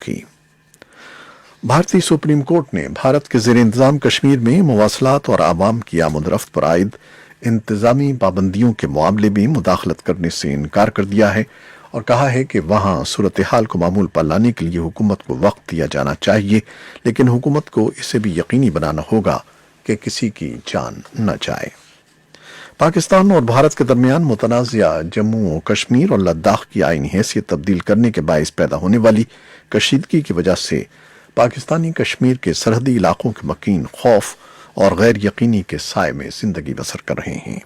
की। भारतीय supreme court ने भारत के ज़ेर इंतज़ाम कश्मीर में मवासलात और आवाम की आमद-रफ्त पर आयद इंतज़ामी पाबंदियों के मामले में मुदाखलत करने से इनकार कर दिया है और कहा है कि वहां सूरत हाल को मामूल पर लाने के लिए हुकूमत को वक्त दिया जाना चाहिए, लेकिन हुकूमत को इसे भी यकीनी बनाना होगा कि किसी की जान न जाए। पाकिस्तान और भारत के दरमियान मुतनाज़िया जम्मू कश्मीर और लद्दाख की आईनी हैसियत तब्दील करने के बायस पैदा होने वाली कशीदगी की वजह से पाकिस्तानी कश्मीर के सरहदी इलाकों के मकीन खौफ और गैर यकीनी के साए में जिंदगी बसर कर रहे हैं।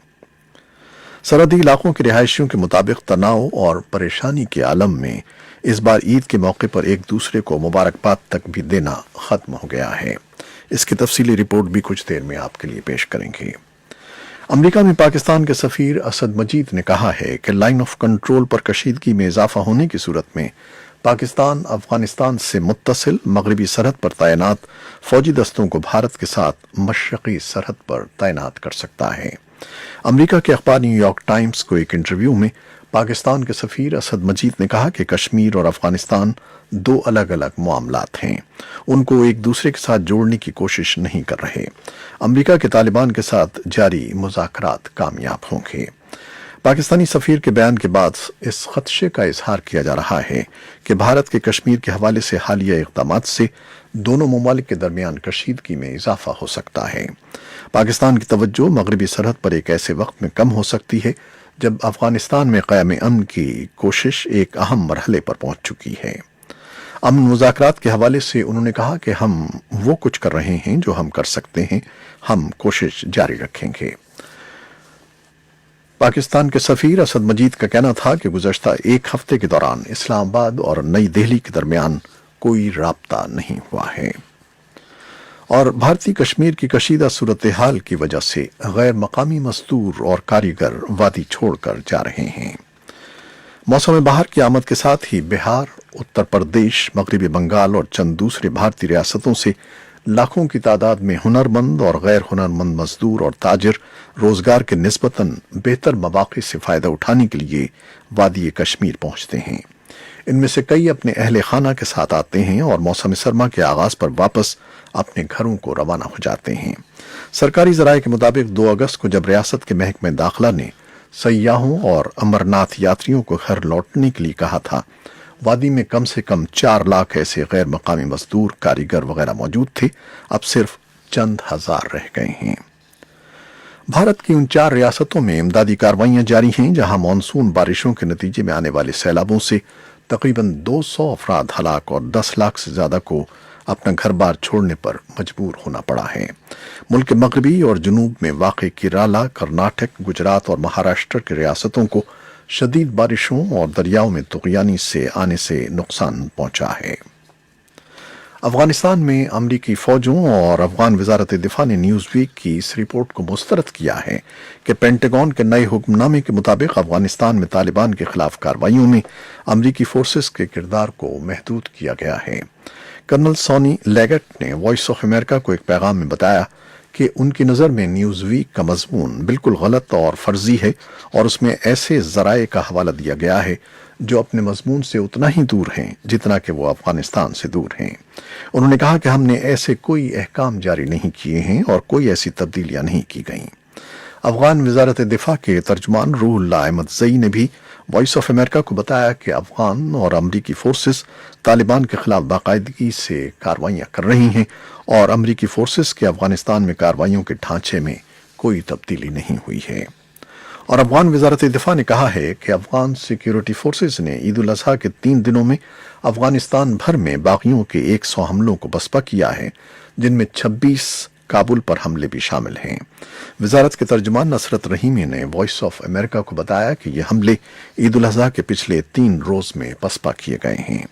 सरहदी इलाकों के रिहायशियों के मुताबिक तनाव और परेशानी के आलम में इस बार ईद के मौके पर एक दूसरे को मुबारकबाद तक भी देना खत्म हो गया है। इसकी तफसीली रिपोर्ट भी कुछ देर में आपके लिए पेश करेंगे। अमेरिका में पाकिस्तान के सफीर असद मजीद ने कहा है कि लाइन ऑफ कंट्रोल पर कशीदगी में इजाफा होने की सूरत में पाकिस्तान अफगानिस्तान से मुत्तसिल मगरबी सरहद पर तैनात फौजी दस्तों को भारत के साथ मशरकी सरहद पर तैनात कर सकता है। अमेरिका के अखबार न्यूयॉर्क टाइम्स को एक इंटरव्यू में पाकिस्तान के सफीर असद मजीद ने कहा कि कश्मीर और अफगानिस्तान दो अलग अलग मामलात हैं, उनको एक दूसरे के साथ जोड़ने की कोशिश नहीं कर रहे। अमेरिका के तालिबान के साथ जारी मुज़ाकरात कामयाब होंगे। पाकिस्तानी सफीर के बयान के बाद इस खदशे का इजहार किया जा रहा है कि भारत के कश्मीर के हवाले से हालिया इक़दामात से दोनों ममालिक के दरमियान कशीदगी में इजाफा हो सकता है। पाकिस्तान की तवज्जो मगरबी सरहद पर एक ऐसे वक्त में कम हो सकती है जब अफगानिस्तान में क़याम अमन की कोशिश एक अहम मरहले पर पहुंच चुकी है। अमन मुज़ाकरात के हवाले से उन्होंने कहा कि हम वो कुछ कर रहे हैं जो हम कर सकते हैं, हम कोशिश जारी रखेंगे। पाकिस्तान के सफीर असद मजीद का कहना था कि गुज़श्ता एक हफ्ते के दौरान इस्लामाबाद और नई दिल्ली के दरमियान कोई राब्ता नहीं हुआ है और भारतीय कश्मीर की कशीदा सूरत हाल की वजह से गैर मकामी मजदूर और कारीगर वादी छोड़कर जा रहे हैं। मौसम बहार की आमद के साथ ही बिहार, उत्तर प्रदेश, मगरबी बंगाल और चंद दूसरे भारतीय रियासतों से लाखों की तादाद में हुनरमंद और गैर हुनरमंद मजदूर और ताजिर रोजगार के निस्बतन बेहतर मौक़े से फ़ायदा उठाने के लिए वादी कश्मीर पहुंचते हैं। इनमें से कई अपने अहले खाना के साथ आते हैं और मौसम सरमा के आगाज पर वापस अपने घरों को रवाना हो जाते हैं। सरकारी ज़राए के मुताबिक 2 अगस्त को जब रियासत के महकमे दाखिला ने सयाहों और अमरनाथ यात्रियों को घर लौटने के लिए कहा था, वादी में कम से कम 4 लाख ऐसे गैर मकामी मजदूर, कारीगर वगैरह मौजूद थे। अब सिर्फ चंद हजार रह गए हैं। भारत की उन 4 रियासतों में इमदादी कार्रवाइयां जारी हैं जहां मानसून बारिशों के नतीजे में आने वाले सैलाबों से तकरीबन 200 अफराद हलाक और 10 लाख से ज्यादा को अपना घर बार छोड़ने पर मजबूर होना पड़ा है। मुल्क के मगरबी और जनूब में वाक़ केरला, कर्नाटक, गुजरात और महाराष्ट्र की रियासतों को शदीद बारिशों और दरियाओं में तुग़यानी से आने से नुकसान पहुंचा है। अफगानिस्तान में अमरीकी फौजों और अफगान वज़ारत दिफा ने न्यूज़ वीक की इस रिपोर्ट को मुस्तरद किया है कि पेंटागन के नए हुक्मनामे के मुताबिक अफगानिस्तान में तालिबान के खिलाफ कार्रवाइयों में अमरीकी फोर्सेस के किरदार को महदूद किया गया है। कर्नल सोनी लेगेट ने वॉइस ऑफ अमेरिका को एक पैगाम में बताया कि उनकी नज़र में न्यूज़ वीक का मजमून बिल्कुल गलत और फर्जी है और उसमें ऐसे ज़राए का हवाला दिया गया है जो अपने मजमून से उतना ही दूर हैं जितना कि वो अफगानिस्तान से दूर हैं। उन्होंने कहा कि हमने ऐसे कोई अहकाम जारी नहीं किए हैं और कोई ऐसी तब्दीलियां नहीं की गईं। अफगान वज़ारत दिफा के तर्जुमान रूहुल्लाह अहमद ज़ई ने भी वॉइस ऑफ अमेरिका को बताया कि अफगान और अमरीकी फोर्सेस तालिबान के खिलाफ बाकायदगी से कार्रवाइयां कर रही हैं और अमरीकी फोर्सेस के अफगानिस्तान में कार्रवाइयों के ढांचे में कोई तब्दीली नहीं हुई है। और अफगान वज़ारत दिफा ने कहा है कि अफगान सिक्योरिटी फोर्सेस ने ईद उल अज़हा के 3 दिनों में अफगानिस्तान भर में बागियों के 100 हमलों को बसपा किया है, जिनमें 26 काबुल पर हमले भी शामिल हैं। वज़ारत के तर्जुमान नसरत रहीमी ने वॉइस ऑफ अमेरिका को बताया कि ये हमले ईद उल अज़हा के पिछले 3 रोज में बसपा किए गए हैं।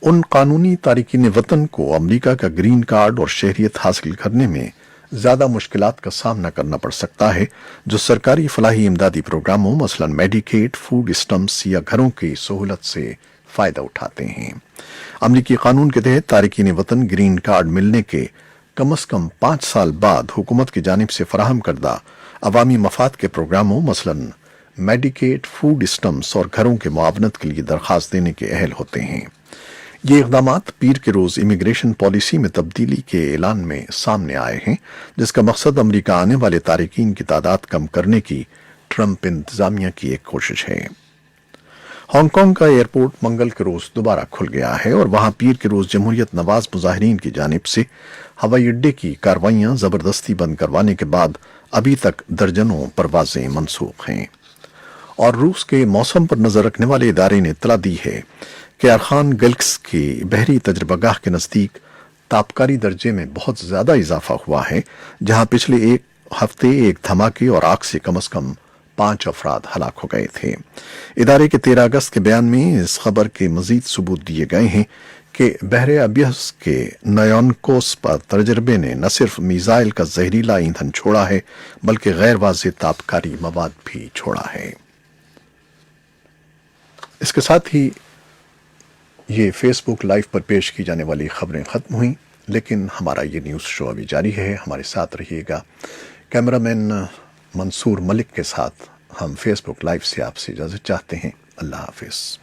उन कानूनी तारिकीन वतन को अमरीका का ग्रीन कार्ड और शहरियत हासिल करने में ज्यादा मुश्किलात का सामना करना पड़ सकता है जो सरकारी फलाही इमदादी प्रोग्रामों मसलन मेडिकेड, फूड स्टम्प्स या घरों की सहूलत से फायदा उठाते हैं। अमरीकी कानून के तहत तारिकीन वतन ग्रीन कार्ड मिलने के कम से कम 5 साल बाद हुकूमत की जानिब से फराहम करदा अवामी मफाद के प्रोग्रामों मसलन मेडिकेड, फूड स्टम्प्स और घरों के मुआवनत के लिए दरख्वास्त देने के अहल होते हैं। یہ اقدامات پیر کے روز امیگریشن پالیسی میں تبدیلی کے اعلان میں سامنے آئے ہیں، جس کا مقصد امریکہ آنے والے تارکین کی تعداد کم کرنے کی ٹرمپ انتظامیہ کی ایک کوشش ہے۔ ہانگ کانگ کا ایئرپورٹ منگل کے روز دوبارہ کھل گیا ہے اور وہاں پیر کے روز جمہوریت نواز مظاہرین کی جانب سے ہوائی اڈے کی کاروائیاں زبردستی بند کروانے کے بعد ابھی تک درجنوں پروازیں منسوخ ہیں۔ اور روس کے موسم پر نظر رکھنے والے ادارے نے اطلاع دی ہے کہ ارخان گلکس کی بحری تجربہ گاہ کے نزدیک تابکاری درجے میں بہت زیادہ اضافہ ہوا ہے، جہاں پچھلے ایک ہفتے ایک دھماکے اور آگ سے کم از کم 5 افراد ہلاک ہو گئے تھے۔ ادارے کے 13 اگست کے بیان میں اس خبر کے مزید ثبوت دیے گئے ہیں کہ بحر ابیض کے نیونکوس پر تجربے نے نہ صرف میزائل کا زہریلا ایندھن چھوڑا ہے بلکہ غیر واضح تابکاری مواد بھی چھوڑا ہے۔ اس کے ساتھ ہی یہ فیس بک لائیو پر پیش کی جانے والی خبریں ختم ہوئیں، لیکن ہمارا یہ نیوز شو ابھی جاری ہے۔ ہمارے ساتھ رہیے گا۔ کیمرامین منصور ملک کے ساتھ ہم فیس بک لائیو سے آپ سے اجازت چاہتے ہیں۔ اللہ حافظ۔